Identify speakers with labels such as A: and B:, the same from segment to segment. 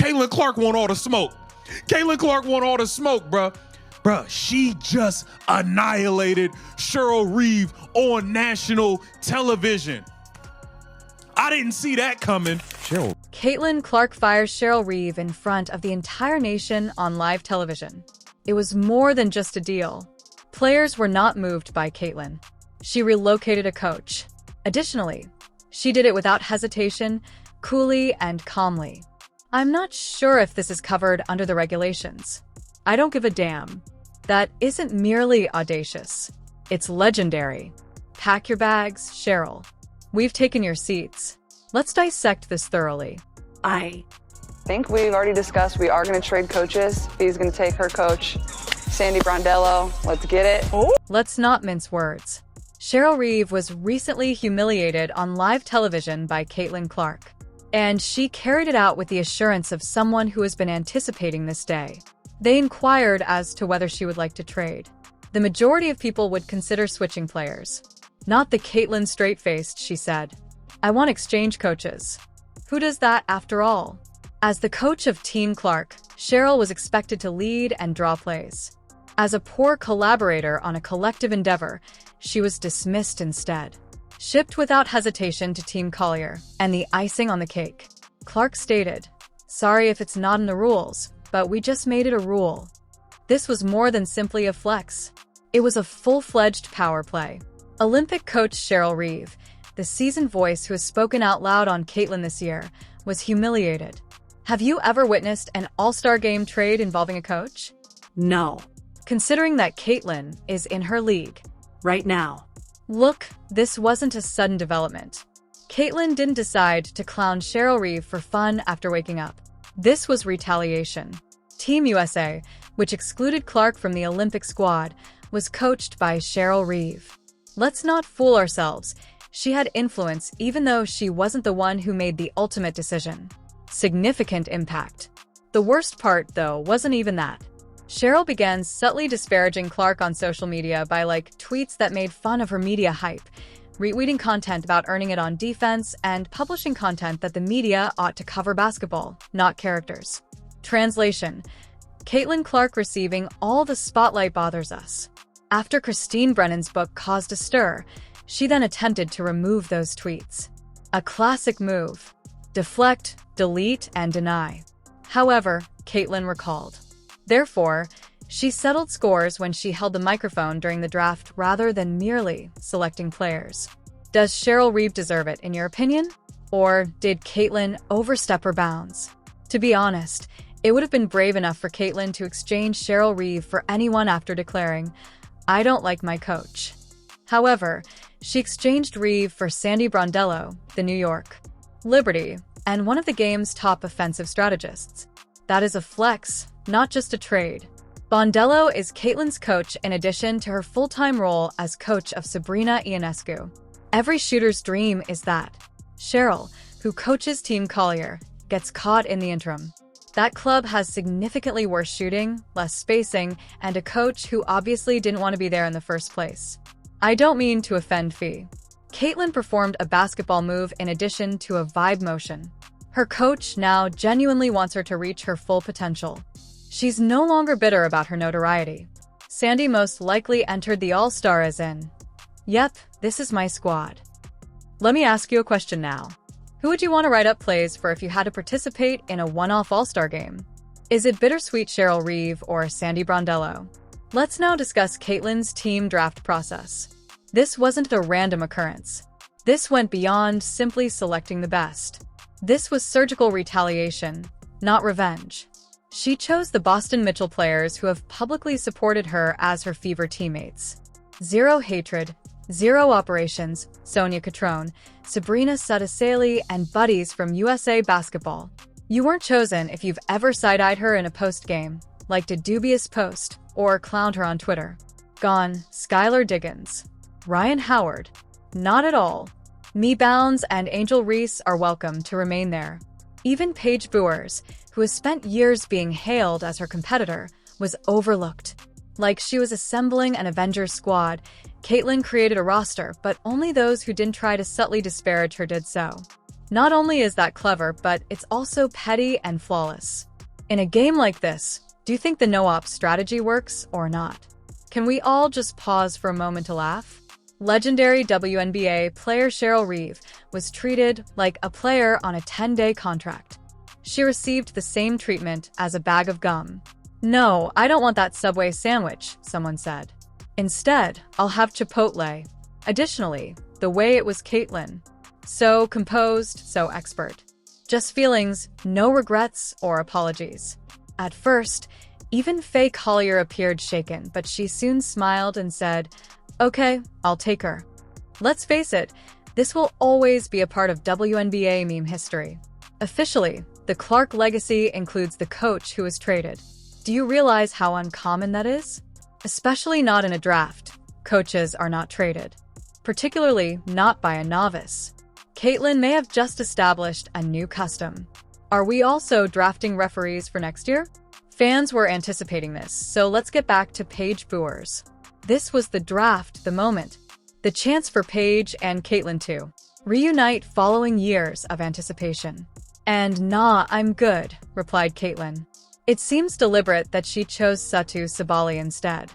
A: Caitlin Clark want all the smoke. Caitlin Clark want all the smoke, bruh. Bruh, she just annihilated Cheryl Reeve on national television. I didn't see that coming.
B: Caitlin Clark fires Cheryl Reeve in front of the entire nation on live television. It was more than just a deal. Players were not moved by Caitlin. She relocated a coach. Additionally, she did it without hesitation, coolly and calmly. I'm not sure if this is covered under the regulations. I don't give a damn. That isn't merely audacious. It's legendary. Pack your bags, Cheryl. We've taken your seats. Let's dissect this thoroughly.
C: I think we've already discussed we are going to trade coaches. Bee's going to take her coach, Sandy Brondello. Let's get it.
B: Let's not mince words. Cheryl Reeve was recently humiliated on live television by Caitlin Clark, and she carried it out with the assurance of someone who has been anticipating this day. They inquired as to whether she would like to trade. The majority of people would consider switching players. Not the Caitlin straight-faced, she said. I want exchange coaches. Who does that after all? As the coach of Team Clark, Cheryl was expected to lead and draw plays. As a poor collaborator on a collective endeavor, she was dismissed instead. Shipped without hesitation to Team Collier, and the icing on the cake. Clark stated, "Sorry if it's not in the rules, but we just made it a rule." This was more than simply a flex. It was a full-fledged power play. Olympic coach Cheryl Reeve, the seasoned voice who has spoken out loud on Caitlin this year, was humiliated. Have you ever witnessed an all-star game trade involving a coach?
D: No.
B: Considering that Caitlin is in her league
D: Right now.
B: Look, this wasn't a sudden development. Caitlin didn't decide to clown Cheryl Reeve for fun after waking up. This was retaliation. Team USA, which excluded Clark from the Olympic squad, was coached by Cheryl Reeve. Let's not fool ourselves. She had influence even though she wasn't the one who made the ultimate decision. Significant impact. The worst part, though, wasn't even that. Cheryl began subtly disparaging Clark on social media by tweets that made fun of her media hype, retweeting content about earning it on defense, and publishing content that the media ought to cover basketball, not characters. Translation: Caitlin Clark receiving all the spotlight bothers us. After Christine Brennan's book caused a stir, she then attempted to remove those tweets. A classic move. Deflect, delete, and deny. However, Caitlin recalled. Therefore, she settled scores when she held the microphone during the draft rather than merely selecting players. Does Cheryl Reeve deserve it, in your opinion? Or did Caitlin overstep her bounds? To be honest, it would have been brave enough for Caitlin to exchange Cheryl Reeve for anyone after declaring, "I don't like my coach." However, she exchanged Reeve for Sandy Brondello, the New York Liberty, and one of the game's top offensive strategists. That is a flex, not just a trade. Brondello is Caitlin's coach in addition to her full-time role as coach of Sabrina Ionescu. Every shooter's dream is that. Cheryl, who coaches Team Collier, gets caught in the interim. That club has significantly worse shooting, less spacing, and a coach who obviously didn't want to be there in the first place. I don't mean to offend Fee. Caitlin performed a basketball move in addition to a vibe motion. Her coach now genuinely wants her to reach her full potential. She's no longer bitter about her notoriety. Sandy most likely entered the All-Star as in, "Yep, this is my squad." Let me ask you a question now. Who would you want to write up plays for if you had to participate in a one-off All-Star game? Is it bittersweet Cheryl Reeve or Sandy Brondello? Let's now discuss Caitlin's team draft process. This wasn't a random occurrence. This went beyond simply selecting the best. This was surgical retaliation, not revenge. She chose the Boston Mitchell players who have publicly supported her as her Fever teammates. Zero hatred, zero operations, Sonia Catrone, Sabrina Satasali, and buddies from USA Basketball. You weren't chosen if you've ever side-eyed her in a post-game, liked a dubious post, or clowned her on Twitter. Gone, Skylar Diggins. Ryan Howard. Not at all. Me Bounds and Angel Reese are welcome to remain there. Even Paige Buers, who has spent years being hailed as her competitor, was overlooked. Like she was assembling an Avengers squad, Caitlin created a roster, but only those who didn't try to subtly disparage her did so. Not only is that clever, but it's also petty and flawless. In a game like this, do you think the no-op strategy works or not? Can we all just pause for a moment to laugh? Legendary WNBA player Cheryl Reeve was treated like a player on a 10-day contract. She received the same treatment as a bag of gum. "No, I don't want that Subway sandwich," someone said. "Instead, I'll have Chipotle." Additionally, the way it was Caitlin. So composed, so expert. Just feelings, no regrets or apologies. At first, even Faye Collier appeared shaken, but she soon smiled and said, "Okay, I'll take her." Let's face it, this will always be a part of WNBA meme history. Officially, the Clark legacy includes the coach who was traded. Do you realize how uncommon that is? Especially not in a draft. Coaches are not traded. Particularly not by a novice. Caitlin may have just established a new custom. Are we also drafting referees for next year? Fans were anticipating this, so let's get back to Paige Buers. This was the draft, the moment. The chance for Paige and Caitlin to reunite following years of anticipation. "And nah, I'm good," replied Caitlin. It seems deliberate that she chose Satu Sabali instead.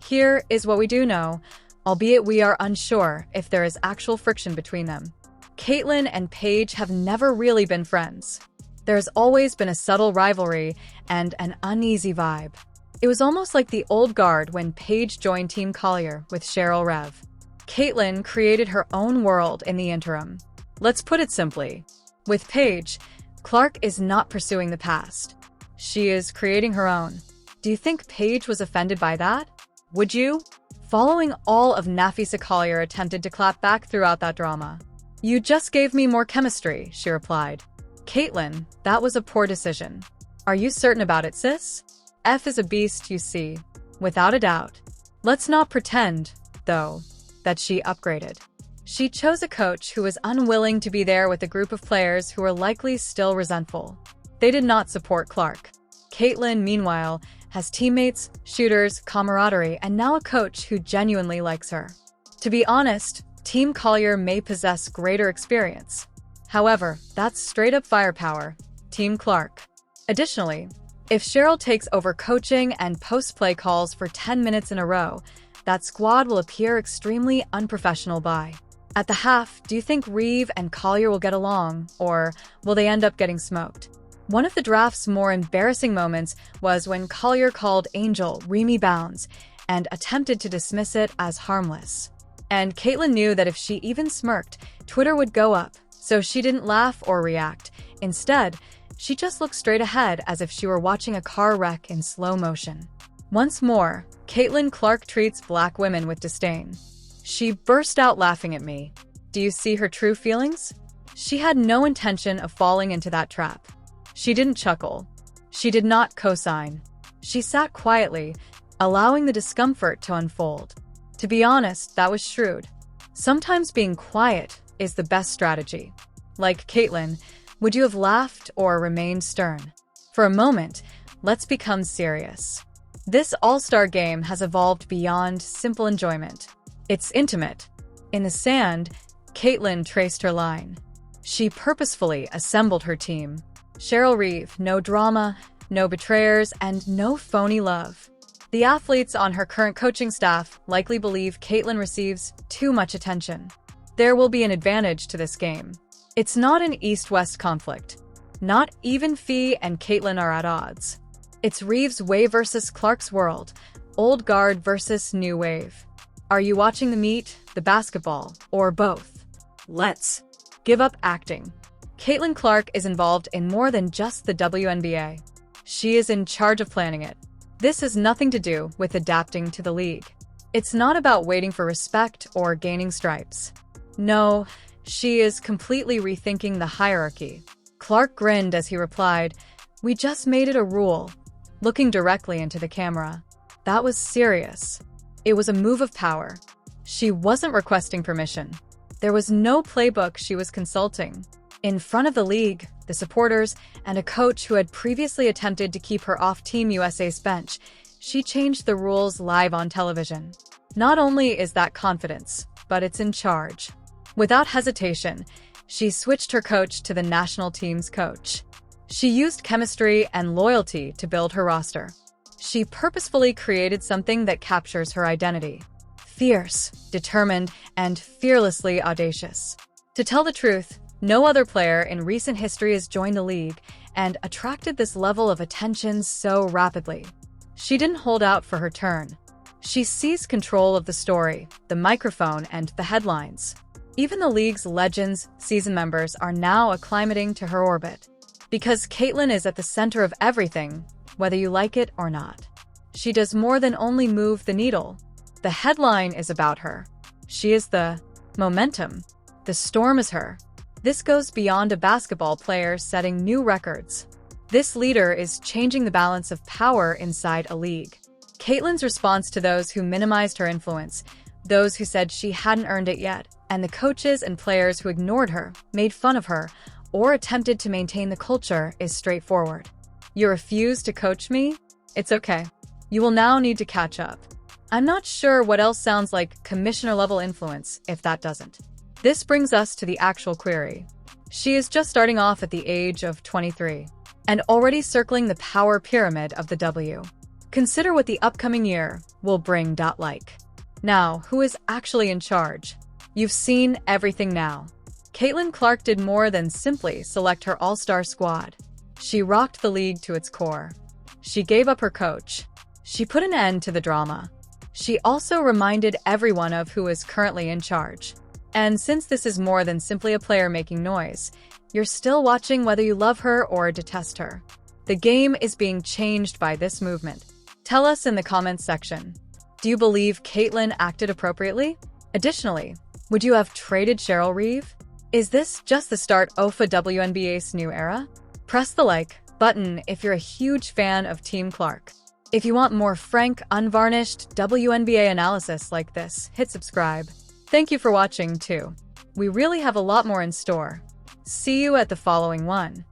B: Here is what we do know, albeit we are unsure if there is actual friction between them. Caitlin and Paige have never really been friends. There's always been a subtle rivalry and an uneasy vibe. It was almost like the old guard when Paige joined Team Collier with Cheryl Reeve. Caitlin created her own world in the interim. Let's put it simply. With Paige, Clark is not pursuing the past. She is creating her own. Do you think Paige was offended by that? Would you? Following all of Nafisa Collier attempted to clap back throughout that drama. "You just gave me more chemistry," she replied. "Caitlin, that was a poor decision." "Are you certain about it, sis?" F is a beast, you see. Without a doubt. Let's not pretend, though, that she upgraded. She chose a coach who was unwilling to be there with a group of players who were likely still resentful. They did not support Clark. Caitlin, meanwhile, has teammates, shooters, camaraderie, and now a coach who genuinely likes her. To be honest, Team Collier may possess greater experience. However, that's straight-up firepower. Team Clark. Additionally, if Cheryl takes over coaching and post-play calls for 10 minutes in a row, that squad will appear extremely unprofessional by. At the half, do you think Reeve and Collier will get along, or will they end up getting smoked? One of the draft's more embarrassing moments was when Collier called Angel Remy Bounds and attempted to dismiss it as harmless. And Caitlin knew that if she even smirked, Twitter would go up, so she didn't laugh or react. Instead, she just looked straight ahead as if she were watching a car wreck in slow motion. Once more, Caitlin Clark treats black women with disdain. She burst out laughing at me. Do you see her true feelings? She had no intention of falling into that trap. She didn't chuckle. She did not co-sign. She sat quietly, allowing the discomfort to unfold. To be honest, that was shrewd. Sometimes being quiet is the best strategy. Like Caitlin, would you have laughed or remained stern? For a moment, let's become serious. This all-star game has evolved beyond simple enjoyment. It's intimate. In the sand, Caitlin traced her line. She purposefully assembled her team. Cheryl Reeve, no drama, no betrayers, and no phony love. The athletes on her current coaching staff likely believe Caitlin receives too much attention. There will be an advantage to this game. It's not an East-West conflict. Not even Fee and Caitlin are at odds. It's Reeve's way versus Clark's world, old guard versus new wave. Are you watching the meet, the basketball, or both? Let's give up acting. Caitlin Clark is involved in more than just the WNBA. She is in charge of planning it. This has nothing to do with adapting to the league. It's not about waiting for respect or gaining stripes. No, she is completely rethinking the hierarchy. Clark grinned as he replied, "We just made it a rule," looking directly into the camera. That was serious. It was a move of power. She wasn't requesting permission. There was no playbook she was consulting. In front of the league, the supporters, and a coach who had previously attempted to keep her off Team USA's bench, she changed the rules live on television. Not only is that confidence, but it's in charge. Without hesitation, She switched her coach to the national team's coach. She used chemistry and loyalty to build her roster. She purposefully created something that captures her identity: fierce, determined, and fearlessly audacious. To tell the truth, no other player in recent history has joined the league and attracted this level of attention so rapidly. She didn't hold out for her turn. She seized control of the story, the microphone, and the headlines. Even the league's legends, season members, are now acclimating to her orbit. Because Caitlin is at the center of everything, whether you like it or not. She does more than only move the needle. The headline is about her. She is the momentum. The storm is her. This goes beyond a basketball player setting new records. This leader is changing the balance of power inside a league. Caitlin's response to those who minimized her influence, those who said she hadn't earned it yet, and the coaches and players who ignored her, made fun of her, or attempted to maintain the culture, is straightforward. You refuse to coach me? It's okay. You will now need to catch up. I'm not sure what else sounds like commissioner-level influence if that doesn't. This brings us to the actual query. She is just starting off at the age of 23 and already circling the power pyramid of the W. Consider what the upcoming year will bring. Now, who is actually in charge? You've seen everything now. Caitlin Clark did more than simply select her all-star squad. She rocked the league to its core. She gave up her coach. She put an end to the drama. She also reminded everyone of who is currently in charge. And since this is more than simply a player making noise, you're still watching whether you love her or detest her. The game is being changed by this movement. Tell us in the comments section. Do you believe Caitlin acted appropriately? Additionally, would you have traded Cheryl Reeve? Is this just the start of a WNBA's new era? Press the like button if you're a huge fan of Team Clark. If you want more frank, unvarnished WNBA analysis like this, hit subscribe. Thank you for watching too. We really have a lot more in store. See you at the following one.